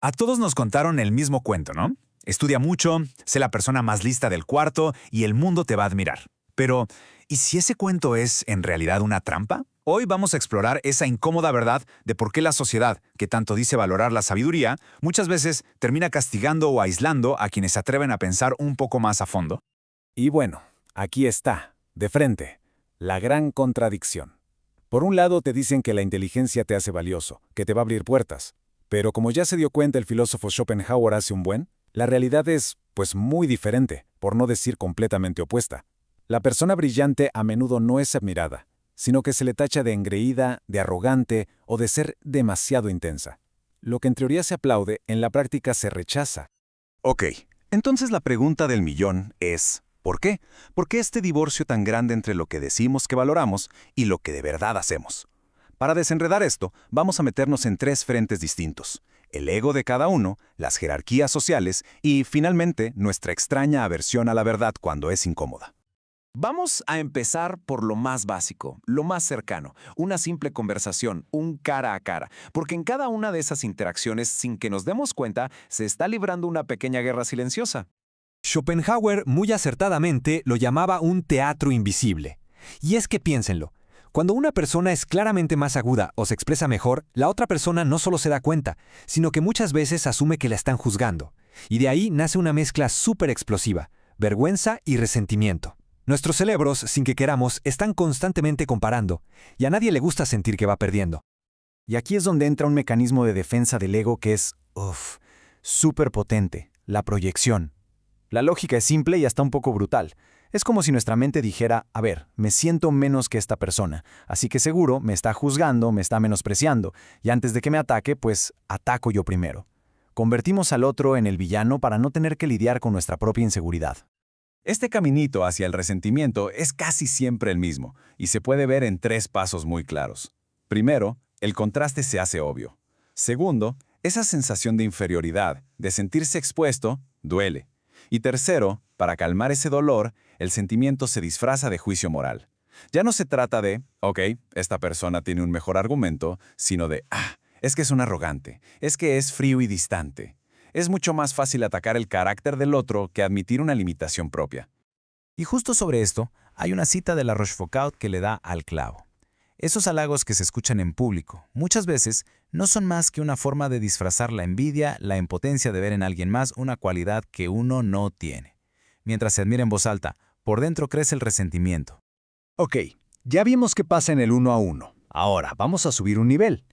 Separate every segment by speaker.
Speaker 1: A todos nos contaron el mismo cuento, ¿no? Estudia mucho, sé la persona más lista del cuarto y el mundo te va a admirar. Pero, ¿y si ese cuento es en realidad una trampa? Hoy vamos a explorar esa incómoda verdad de por qué la sociedad, que tanto dice valorar la sabiduría, muchas veces termina castigando o aislando a quienes se atreven a pensar un poco más a fondo.
Speaker 2: Y bueno, aquí está, de frente, la gran contradicción. Por un lado te dicen que la inteligencia te hace valioso, que te va a abrir puertas. Pero como ya se dio cuenta el filósofo Schopenhauer hace un buen, la realidad es, pues, muy diferente, por no decir completamente opuesta. La persona brillante a menudo no es admirada, sino que se le tacha de engreída, de arrogante o de ser demasiado intensa. Lo que en teoría se aplaude, en la práctica se rechaza.
Speaker 3: Ok, entonces la pregunta del millón es, ¿por qué? ¿Por qué este divorcio tan grande entre lo que decimos que valoramos y lo que de verdad hacemos? Para desenredar esto, vamos a meternos en tres frentes distintos: el ego de cada uno, las jerarquías sociales y, finalmente, nuestra extraña aversión a la verdad cuando es incómoda.
Speaker 4: Vamos a empezar por lo más básico, lo más cercano, una simple conversación, un cara a cara, porque en cada una de esas interacciones, sin que nos demos cuenta, se está librando una pequeña guerra silenciosa.
Speaker 5: Schopenhauer muy acertadamente lo llamaba un teatro invisible. Y es que piénsenlo, cuando una persona es claramente más aguda o se expresa mejor, la otra persona no solo se da cuenta, sino que muchas veces asume que la están juzgando. Y de ahí nace una mezcla súper explosiva, vergüenza y resentimiento. Nuestros cerebros, sin que queramos, están constantemente comparando, y a nadie le gusta sentir que va perdiendo.
Speaker 2: Y aquí es donde entra un mecanismo de defensa del ego que es, súper potente, la proyección. La lógica es simple y hasta un poco brutal. Es como si nuestra mente dijera, a ver, me siento menos que esta persona, así que seguro me está juzgando, me está menospreciando, y antes de que me ataque, pues ataco yo primero. Convertimos al otro en el villano para no tener que lidiar con nuestra propia inseguridad.
Speaker 3: Este caminito hacia el resentimiento es casi siempre el mismo, y se puede ver en tres pasos muy claros. Primero, el contraste se hace obvio. Segundo, esa sensación de inferioridad, de sentirse expuesto, duele. Y tercero, para calmar ese dolor, el sentimiento se disfraza de juicio moral. Ya no se trata de, ok, esta persona tiene un mejor argumento, sino de, es que es un arrogante, es que es frío y distante. Es mucho más fácil atacar el carácter del otro que admitir una limitación propia.
Speaker 6: Y justo sobre esto, hay una cita de la Rochefoucauld que le da al clavo. Esos halagos que se escuchan en público, muchas veces, no son más que una forma de disfrazar la envidia, la impotencia de ver en alguien más una cualidad que uno no tiene. Mientras se admira en voz alta, por dentro crece el resentimiento.
Speaker 2: Ok, ya vimos qué pasa en el 1 a 1. Ahora, vamos a subir un nivel.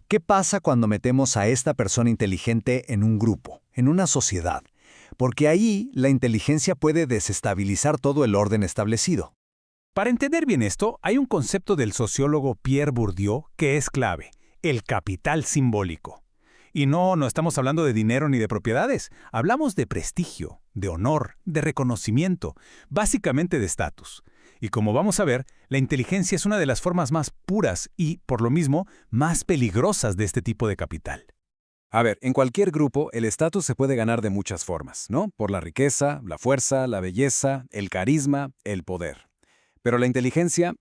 Speaker 2: ¿Qué pasa cuando metemos a esta persona inteligente en un grupo, en una sociedad? Porque ahí la inteligencia puede desestabilizar todo el orden establecido.
Speaker 7: Para entender bien esto, hay un concepto del sociólogo Pierre Bourdieu que es clave: el capital simbólico. Y no estamos hablando de dinero ni de propiedades, hablamos de prestigio, de honor, de reconocimiento, básicamente de estatus. Y como vamos a ver, la inteligencia es una de las formas más puras y, por lo mismo, más peligrosas de este tipo de capital.
Speaker 2: A ver, en cualquier grupo, el estatus se puede ganar de muchas formas, ¿no? Por la riqueza, la fuerza, la belleza, el carisma, el poder. Pero la inteligencia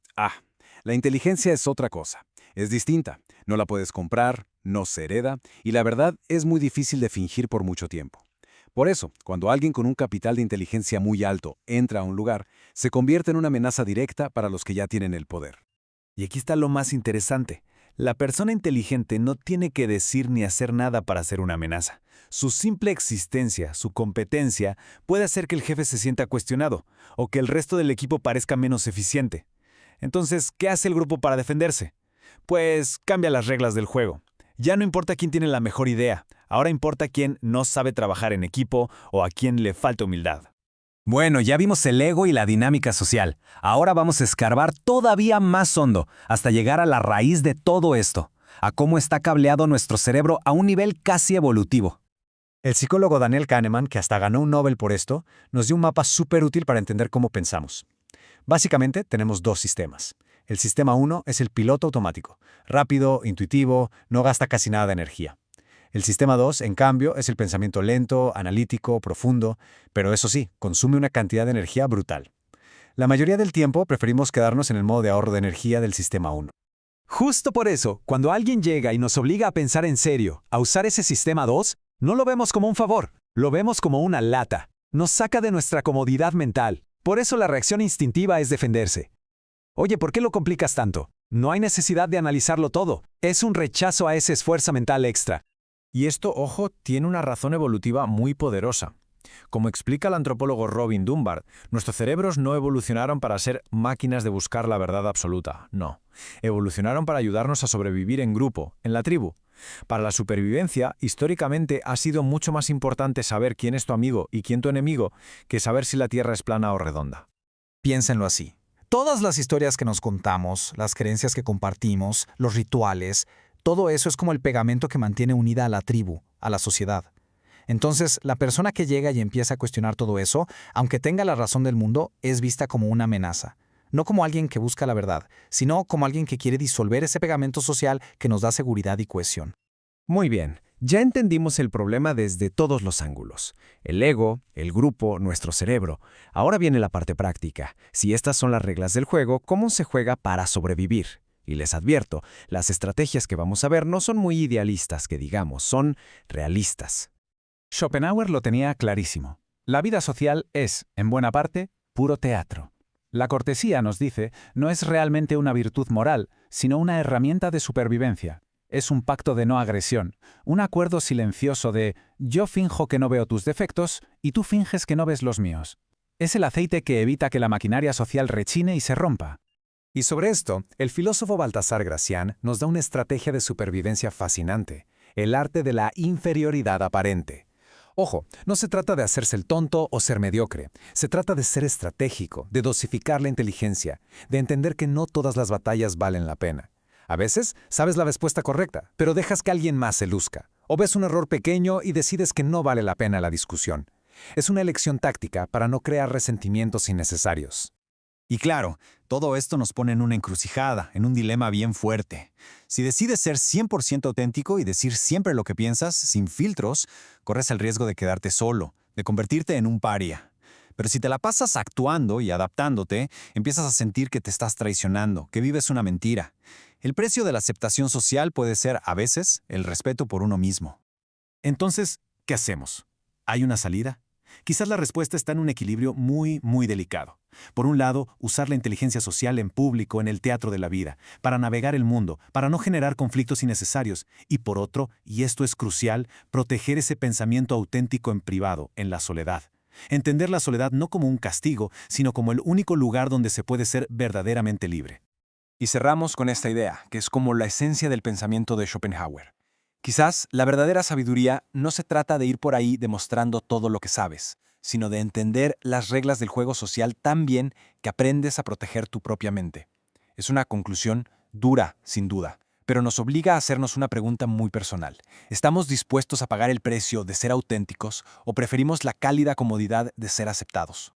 Speaker 2: es otra cosa. Es distinta. No la puedes comprar, no se hereda, y la verdad es muy difícil de fingir por mucho tiempo. Por eso, cuando alguien con un capital de inteligencia muy alto entra a un lugar, se convierte en una amenaza directa para los que ya tienen el poder.
Speaker 1: Y aquí está lo más interesante. La persona inteligente no tiene que decir ni hacer nada para ser una amenaza. Su simple existencia, su competencia, puede hacer que el jefe se sienta cuestionado o que el resto del equipo parezca menos eficiente. Entonces, ¿qué hace el grupo para defenderse? Pues cambia las reglas del juego. Ya no importa quién tiene la mejor idea, ahora importa quién no sabe trabajar en equipo o a quién le falta humildad.
Speaker 5: Bueno, ya vimos el ego y la dinámica social. Ahora vamos a escarbar todavía más hondo, hasta llegar a la raíz de todo esto, a cómo está cableado nuestro cerebro a un nivel casi evolutivo.
Speaker 2: El psicólogo Daniel Kahneman, que hasta ganó un Nobel por esto, nos dio un mapa súper útil para entender cómo pensamos. Básicamente, tenemos dos sistemas. El sistema 1 es el piloto automático, rápido, intuitivo, no gasta casi nada de energía. El sistema 2, en cambio, es el pensamiento lento, analítico, profundo, pero eso sí, consume una cantidad de energía brutal. La mayoría del tiempo preferimos quedarnos en el modo de ahorro de energía del sistema 1.
Speaker 5: Justo por eso, cuando alguien llega y nos obliga a pensar en serio, a usar ese sistema 2, No lo vemos como un favor, lo vemos como una lata. Nos saca de nuestra comodidad mental. Por eso la reacción instintiva es defenderse. Oye, ¿por qué lo complicas tanto? No hay necesidad de analizarlo todo. Es un rechazo a ese esfuerzo mental extra.
Speaker 8: Y esto, ojo, tiene una razón evolutiva muy poderosa. Como explica el antropólogo Robin Dunbar, nuestros cerebros no evolucionaron para ser máquinas de buscar la verdad absoluta, no. Evolucionaron para ayudarnos a sobrevivir en grupo, en la tribu. Para la supervivencia, históricamente ha sido mucho más importante saber quién es tu amigo y quién tu enemigo que saber si la Tierra es plana o redonda.
Speaker 6: Piénsenlo así. Todas las historias que nos contamos, las creencias que compartimos, los rituales, todo eso es como el pegamento que mantiene unida a la tribu, a la sociedad. Entonces, la persona que llega y empieza a cuestionar todo eso, aunque tenga la razón del mundo, es vista como una amenaza. No como alguien que busca la verdad, sino como alguien que quiere disolver ese pegamento social que nos da seguridad y cohesión.
Speaker 9: Muy bien, ya entendimos el problema desde todos los ángulos. El ego, el grupo, nuestro cerebro. Ahora viene la parte práctica. Si estas son las reglas del juego, ¿cómo se juega para sobrevivir? Y les advierto, las estrategias que vamos a ver no son muy idealistas, que digamos, son realistas.
Speaker 7: Schopenhauer lo tenía clarísimo. La vida social es, en buena parte, puro teatro. La cortesía, nos dice, no es realmente una virtud moral, sino una herramienta de supervivencia. Es un pacto de no agresión, un acuerdo silencioso de yo finjo que no veo tus defectos y tú finges que no ves los míos. Es el aceite que evita que la maquinaria social rechine y se rompa.
Speaker 5: Y sobre esto, el filósofo Baltasar Gracián nos da una estrategia de supervivencia fascinante, el arte de la inferioridad aparente. Ojo, no se trata de hacerse el tonto o ser mediocre. Se trata de ser estratégico, de dosificar la inteligencia, de entender que no todas las batallas valen la pena. A veces sabes la respuesta correcta, pero dejas que alguien más se luzca. O ves un error pequeño y decides que no vale la pena la discusión. Es una elección táctica para no crear resentimientos innecesarios.
Speaker 3: Y claro, todo esto nos pone en una encrucijada, en un dilema bien fuerte. Si decides ser 100% auténtico y decir siempre lo que piensas, sin filtros, corres el riesgo de quedarte solo, de convertirte en un paria. Pero si te la pasas actuando y adaptándote, empiezas a sentir que te estás traicionando, que vives una mentira. El precio de la aceptación social puede ser, a veces, el respeto por uno mismo. Entonces, ¿qué hacemos? ¿Hay una salida? Quizás la respuesta está en un equilibrio muy delicado. Por un lado, usar la inteligencia social en público, en el teatro de la vida, para navegar el mundo, para no generar conflictos innecesarios. Y por otro, y esto es crucial, proteger ese pensamiento auténtico en privado, en la soledad. Entender la soledad no como un castigo, sino como el único lugar donde se puede ser verdaderamente libre. Y cerramos con esta idea, que es como la esencia del pensamiento de Schopenhauer. Quizás la verdadera sabiduría no se trata de ir por ahí demostrando todo lo que sabes, sino de entender las reglas del juego social tan bien que aprendes a proteger tu propia mente. Es una conclusión dura, sin duda, pero nos obliga a hacernos una pregunta muy personal. ¿Estamos dispuestos a pagar el precio de ser auténticos o preferimos la cálida comodidad de ser aceptados?